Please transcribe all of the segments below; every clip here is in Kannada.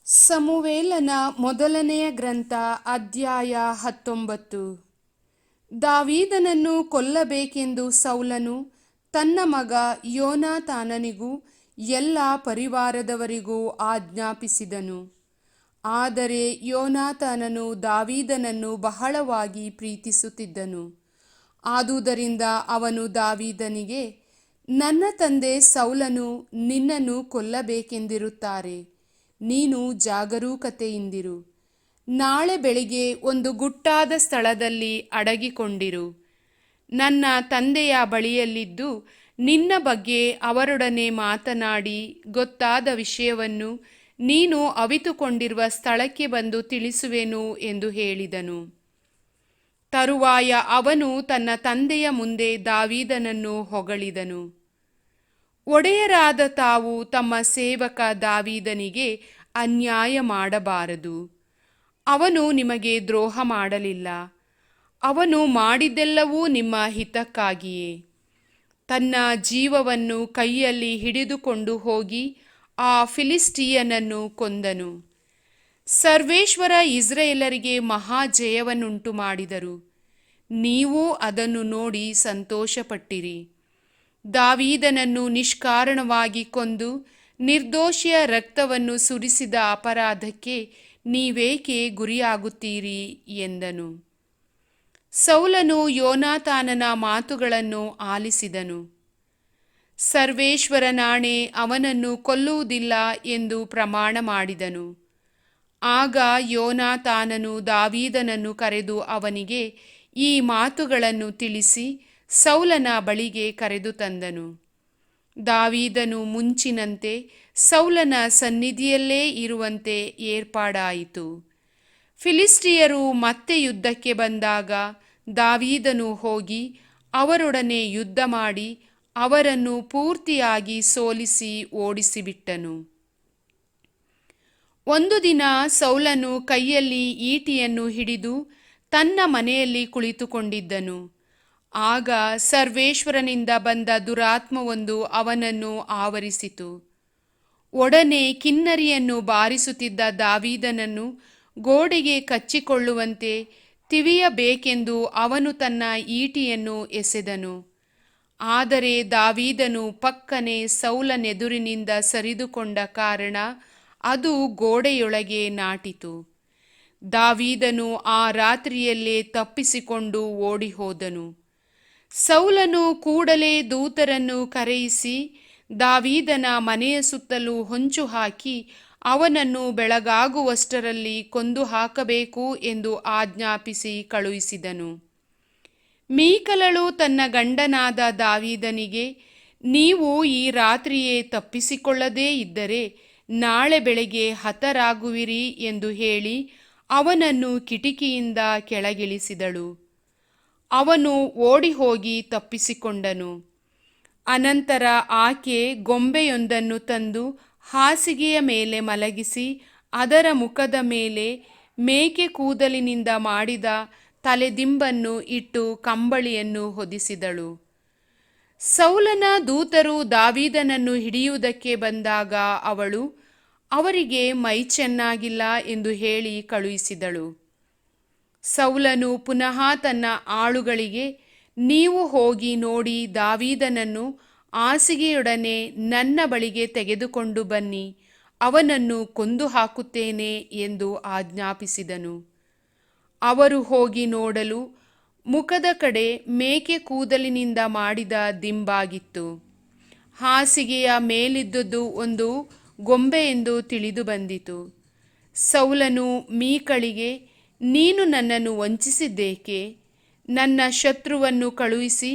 ಸಮುವೇಲನ ಮೊದಲನೆಯ ಗ್ರಂಥ ಅಧ್ಯಾಯ 19. ದಾವೀದನನ್ನು ಕೊಲ್ಲಬೇಕೆಂದು ಸೌಲನು ತನ್ನ ಮಗ ಯೋನಾತಾನನಿಗೂ ಎಲ್ಲ ಪರಿವಾರದವರಿಗೂ ಆಜ್ಞಾಪಿಸಿದನು. ಆದರೆ ಯೋನಾತಾನನು ದಾವೀದನನ್ನು ಬಹಳವಾಗಿ ಪ್ರೀತಿಸುತ್ತಿದ್ದನು. ಆದುದರಿಂದ ಅವನು ದಾವೀದನಿಗೆ, ನನ್ನ ತಂದೆ ಸೌಲನು ನಿನ್ನನ್ನು ಕೊಲ್ಲಬೇಕೆಂದಿರುತ್ತಾರೆ. ನೀನು ಜಾಗರೂಕತೆಯಿಂದಿರು. ನಾಳೆ ಬೆಳಿಗ್ಗೆ ಒಂದು ಗುಟ್ಟಾದ ಸ್ಥಳದಲ್ಲಿ ಅಡಗಿಕೊಂಡಿರು. ನನ್ನ ತಂದೆಯ ಬಳಿಯಲ್ಲಿದ್ದು ನಿನ್ನ ಬಗ್ಗೆ ಅವರೊಡನೆ ಮಾತನಾಡಿ ಗೊತ್ತಾದ ವಿಷಯವನ್ನು ನೀನು ಅವಿತುಕೊಂಡಿರುವ ಸ್ಥಳಕ್ಕೆ ಬಂದು ತಿಳಿಸುವೆನು ಎಂದು ಹೇಳಿದನು. ತರುವಾಯ ಅವನು ತನ್ನ ತಂದೆಯ ಮುಂದೆ ದಾವೀದನನ್ನು ಹೊಗಳಿದನು. ಒಡೆಯರಾದ ತಾವು ತಮ್ಮ ಸೇವಕ ದಾವೀದನಿಗೆ ಅನ್ಯಾಯ ಮಾಡಬಾರದು. ಅವನು ನಿಮಗೆ ದ್ರೋಹ ಮಾಡಲಿಲ್ಲ. ಅವನು ಮಾಡಿದ್ದೆಲ್ಲವೂ ನಿಮ್ಮ ಹಿತಕ್ಕಾಗಿಯೇ. ತನ್ನ ಜೀವವನ್ನು ಕೈಯಲ್ಲಿ ಹಿಡಿದುಕೊಂಡು ಹೋಗಿ ಆ ಫಿಲಿಸ್ಟಿಯನನ್ನು ಕೊಂದನು. ಸರ್ವೇಶ್ವರ ಇಸ್ರಾಯೇಲರಿಗೆ ಮಹಾಜಯವನ್ನುಂಟು ಮಾಡಿದರು. ನೀವು ಅದನ್ನು ನೋಡಿ ಸಂತೋಷಪಟ್ಟಿರಿ. ದಾವೀದನನ್ನು ನಿಷ್ಕಾರಣವಾಗಿ ಕೊಂದು ನಿರ್ದೋಷಿಯ ರಕ್ತವನ್ನು ಸುರಿಸಿದ ಅಪರಾಧಕ್ಕೆ ನೀವೇಕೆ ಗುರಿಯಾಗುತ್ತೀರಿ ಎಂದನು. ಸೌಲನು ಯೋನಾತಾನನ ಮಾತುಗಳನ್ನು ಆಲಿಸಿದನು. ಸರ್ವೇಶ್ವರನಾಣೆ ಅವನನ್ನು ಕೊಲ್ಲುವುದಿಲ್ಲ ಎಂದು ಪ್ರಮಾಣ ಮಾಡಿದನು. ಆಗ ಯೋನಾತಾನನು ದಾವೀದನನ್ನು ಕರೆದು ಅವನಿಗೆ ಈ ಮಾತುಗಳನ್ನು ತಿಳಿಸಿ ಸೌಲನ ಬಳಿಗೆ ಕರೆದು ತಂದನು. ದಾವೀದನು ಮುಂಚಿನಂತೆ ಸೌಲನ ಸನ್ನಿಧಿಯಲ್ಲೇ ಇರುವಂತೆ ಏರ್ಪಾಡಾಯಿತು. ಫಿಲಿಸ್ಟಿಯರು ಮತ್ತೆ ಯುದ್ಧಕ್ಕೆ ಬಂದಾಗ ದಾವೀದನು ಹೋಗಿ ಅವರೊಡನೆ ಯುದ್ಧ ಮಾಡಿ ಅವರನ್ನು ಪೂರ್ತಿಯಾಗಿ ಸೋಲಿಸಿ ಓಡಿಸಿಬಿಟ್ಟನು. ಒಂದು ದಿನ ಸೌಲನು ಕೈಯಲ್ಲಿ ಈಟಿಯನ್ನು ಹಿಡಿದು ತನ್ನ ಮನೆಯಲ್ಲಿ ಕುಳಿತುಕೊಂಡಿದ್ದನು. ಆಗ ಸರ್ವೇಶ್ವರನಿಂದ ಬಂದ ದುರಾತ್ಮವೊಂದು ಅವನನ್ನು ಆವರಿಸಿತು. ಒಡನೆ ಕಿನ್ನರಿಯನ್ನು ಬಾರಿಸುತ್ತಿದ್ದ ದಾವೀದನನ್ನು ಗೋಡೆಗೆ ಕಚ್ಚಿಕೊಳ್ಳುವಂತೆ ತಿವಿಯಬೇಕೆಂದು ಅವನು ತನ್ನ ಈಟಿಯನ್ನು ಎಸೆದನು. ಆದರೆ ದಾವೀದನು ಪಕ್ಕನೆ ಸೌಲನೆದುರಿನಿಂದ ಸರಿದುಕೊಂಡ ಕಾರಣ ಅದು ಗೋಡೆಯೊಳಗೆ ನಾಟಿತು. ದಾವೀದನು ಆ ರಾತ್ರಿಯಲ್ಲೇ ತಪ್ಪಿಸಿಕೊಂಡು ಓಡಿಹೋದನು. ಸೌಲನು ಕೂಡಲೇ ದೂತರನ್ನು ಕರೆಯಿಸಿ ದಾವೀದನ ಮನೆಯ ಸುತ್ತಲೂ ಹೊಂಚು ಹಾಕಿ ಅವನನ್ನು ಬೆಳಗಾಗುವಷ್ಟರಲ್ಲಿ ಕೊಂದು ಹಾಕಬೇಕು ಎಂದು ಆಜ್ಞಾಪಿಸಿ ಕಳುಹಿಸಿದನು. ಮೀಕಲಳು ತನ್ನ ಗಂಡನಾದ ದಾವೀದನಿಗೆ, ನೀವು ಈ ರಾತ್ರಿಯೇ ತಪ್ಪಿಸಿಕೊಳ್ಳದೇ ಇದ್ದರೆ ನಾಳೆ ಬೆಳಗ್ಗೆ ಹತರಾಗುವಿರಿ ಎಂದು ಹೇಳಿ ಅವನನ್ನು ಕಿಟಿಕಿಯಿಂದ ಕೆಳಗಿಳಿಸಿದಳು. ಅವನು ಓಡಿಹೋಗಿ ತಪ್ಪಿಸಿಕೊಂಡನು. ಅನಂತರ ಆಕೆ ಗೊಂಬೆಯೊಂದನ್ನು ತಂದು ಹಾಸಿಗೆಯ ಮೇಲೆ ಮಲಗಿಸಿ ಅದರ ಮುಖದ ಮೇಲೆ ಮೇಕೆ ಕೂದಲಿನಿಂದ ಮಾಡಿದ ತಲೆದಿಂಬನ್ನು ಇಟ್ಟು ಕಂಬಳಿಯನ್ನು ಹೊದಿಸಿದಳು. ಸೌಲನ ದೂತರು ದಾವೀದನನ್ನು ಹಿಡಿಯುವುದಕ್ಕೆ ಬಂದಾಗ ಅವಳು ಅವರಿಗೆ ಮೈ ಚೆನ್ನಾಗಿಲ್ಲ ಎಂದು ಹೇಳಿ ಕಳುಹಿಸಿದಳು. ಸೌಲನು ಪುನಃ ತನ್ನ ಆಳುಗಳಿಗೆ, ನೀವು ಹೋಗಿ ನೋಡಿ ದಾವೀದನನ್ನು ಹಾಸಿಗೆಯೊಡನೆ ನನ್ನ ಬಳಿಗೆ ತೆಗೆದುಕೊಂಡು ಬನ್ನಿ, ಅವನನ್ನು ಕೊಂದು ಹಾಕುತ್ತೇನೆ ಎಂದು ಆಜ್ಞಾಪಿಸಿದನು. ಅವರು ಹೋಗಿ ನೋಡಲು ಮುಖದ ಕಡೆ ಮೇಕೆ ಕೂದಲಿನಿಂದ ಮಾಡಿದ ದಿಂಬಾಗಿತ್ತು. ಹಾಸಿಗೆಯ ಮೇಲಿದ್ದುದು ಒಂದು ಗೊಂಬೆ ಎಂದು ತಿಳಿದು ಬಂದಿತು. ಸೌಲನು ಮೀಕಳಿಗೆ, ನೀನು ನನ್ನನ್ನು ವಂಚಿಸಿದ್ದೇಕೆ? ನನ್ನ ಶತ್ರುವನ್ನು ಕಳುಹಿಸಿ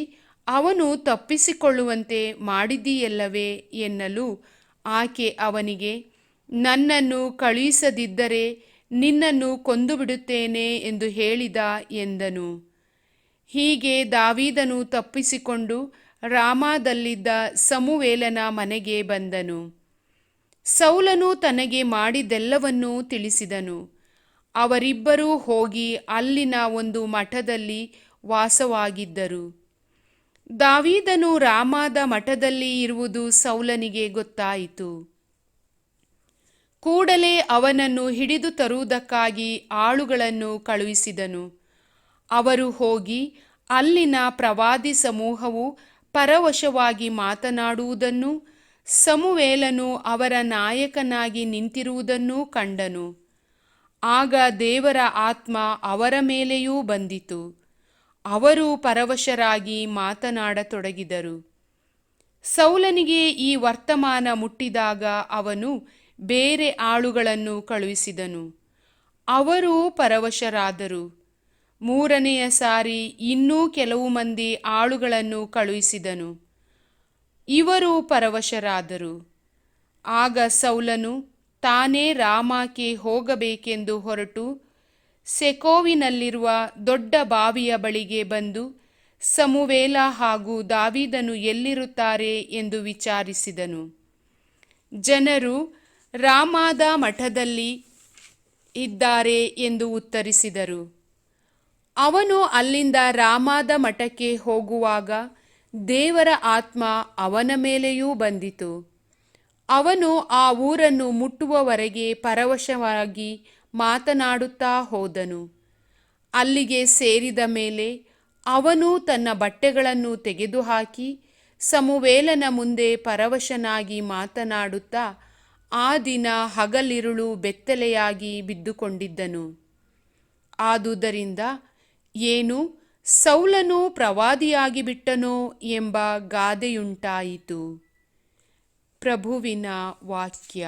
ಅವನು ತಪ್ಪಿಸಿಕೊಳ್ಳುವಂತೆ ಮಾಡಿದ್ದೀಯಲ್ಲವೇ ಎನ್ನಲು ಆಕೆ ಅವನಿಗೆ, ನನ್ನನ್ನು ಕಳುಹಿಸದಿದ್ದರೆ ನಿನ್ನನ್ನು ಕೊಂದುಬಿಡುತ್ತೇನೆ ಎಂದು ಹೇಳಿದ ಎಂದನು. ಹೀಗೆ ದಾವೀದನು ತಪ್ಪಿಸಿಕೊಂಡು ರಾಮಾದಲ್ಲಿದ್ದ ಸಮುವೇಲನ ಮನೆಗೆ ಬಂದನು. ಸೌಲನು ತನಗೆ ಮಾಡಿದ್ದೆಲ್ಲವನ್ನೂ ತಿಳಿಸಿದನು. ಅವರಿಬ್ಬರೂ ಹೋಗಿ ಅಲ್ಲಿನ ಒಂದು ಮಠದಲ್ಲಿ ವಾಸವಾಗಿದ್ದರು. ದಾವೀದನು ರಾಮಾದ ಮಠದಲ್ಲಿ ಇರುವುದು ಸೌಲನಿಗೆ ಗೊತ್ತಾಯಿತು. ಕೂಡಲೇ ಅವನನ್ನು ಹಿಡಿದು ತರುವುದಕ್ಕಾಗಿ ಆಳುಗಳನ್ನು ಕಳುಹಿಸಿದನು. ಅವರು ಹೋಗಿ ಅಲ್ಲಿನ ಪ್ರವಾದಿ ಸಮೂಹವು ಪರವಶವಾಗಿ ಮಾತನಾಡುವುದನ್ನೂ ಸಮುವೇಲನು ಅವರ ನಾಯಕನಾಗಿ ನಿಂತಿರುವುದನ್ನೂ ಕಂಡನು. ಆಗ ದೇವರ ಆತ್ಮ ಅವರ ಮೇಲೆಯೂ ಬಂದಿತು. ಅವರು ಪರವಶರಾಗಿ ಮಾತನಾಡತೊಡಗಿದರು. ಸೌಲನಿಗೆ ಈ ವರ್ತಮಾನ ಮುಟ್ಟಿದಾಗ ಅವನು ಬೇರೆ ಆಳುಗಳನ್ನು ಕಳುಹಿಸಿದನು. ಅವರೂ ಪರವಶರಾದರು. ಮೂರನೆಯ ಸಾರಿ ಇನ್ನೂ ಕೆಲವು ಮಂದಿ ಆಳುಗಳನ್ನು ಕಳುಹಿಸಿದನು. ಇವರು ಪರವಶರಾದರು. ಆಗ ಸೌಲನು ತಾನೇ ರಾಮಾಕ್ಕೆ ಹೋಗಬೇಕೆಂದು ಹೊರಟು ಸೆಕೋವಿನಲ್ಲಿರುವ ದೊಡ್ಡ ಬಾವಿಯ ಬಳಿಗೆ ಬಂದು ಸಮುವೇಲ ಹಾಗೂ ದಾವೀದನು ಎಲ್ಲಿರುತ್ತಾರೆ ಎಂದು ವಿಚಾರಿಸಿದನು. ಜನರು ರಾಮಾದ ಮಠದಲ್ಲಿ ಇದ್ದಾರೆ ಎಂದು ಉತ್ತರಿಸಿದರು. ಅವನು ಅಲ್ಲಿಂದ ರಾಮಾದ ಮಠಕ್ಕೆ ಹೋಗುವಾಗ ದೇವರ ಆತ್ಮ ಅವನ ಮೇಲೆಯೂ ಬಂದಿತು. ಅವನು ಆ ಊರನ್ನು ಮುಟ್ಟುವವರೆಗೆ ಪರವಶವಾಗಿ ಮಾತನಾಡುತ್ತಾ ಹೋದನು. ಅಲ್ಲಿಗೆ ಸೇರಿದ ಮೇಲೆ ಅವನು ತನ್ನ ಬಟ್ಟೆಗಳನ್ನು ತೆಗೆದುಹಾಕಿ ಸಮುವೇಲನ ಮುಂದೆ ಪರವಶನಾಗಿ ಮಾತನಾಡುತ್ತಾ ಆ ದಿನ ಹಗಲಿರುಳು ಬೆತ್ತಲೆಯಾಗಿ ಬಿದ್ದುಕೊಂಡಿದ್ದನು. ಆದುದರಿಂದ ಏನು ಸೌಲನು ಪ್ರವಾದಿಯಾಗಿ ಬಿಟ್ಟನೋ ಎಂಬ ಗಾದೆಯುಂಟಾಯಿತು. ಪ್ರಭುವಿನ ವಾಕ್ಯ.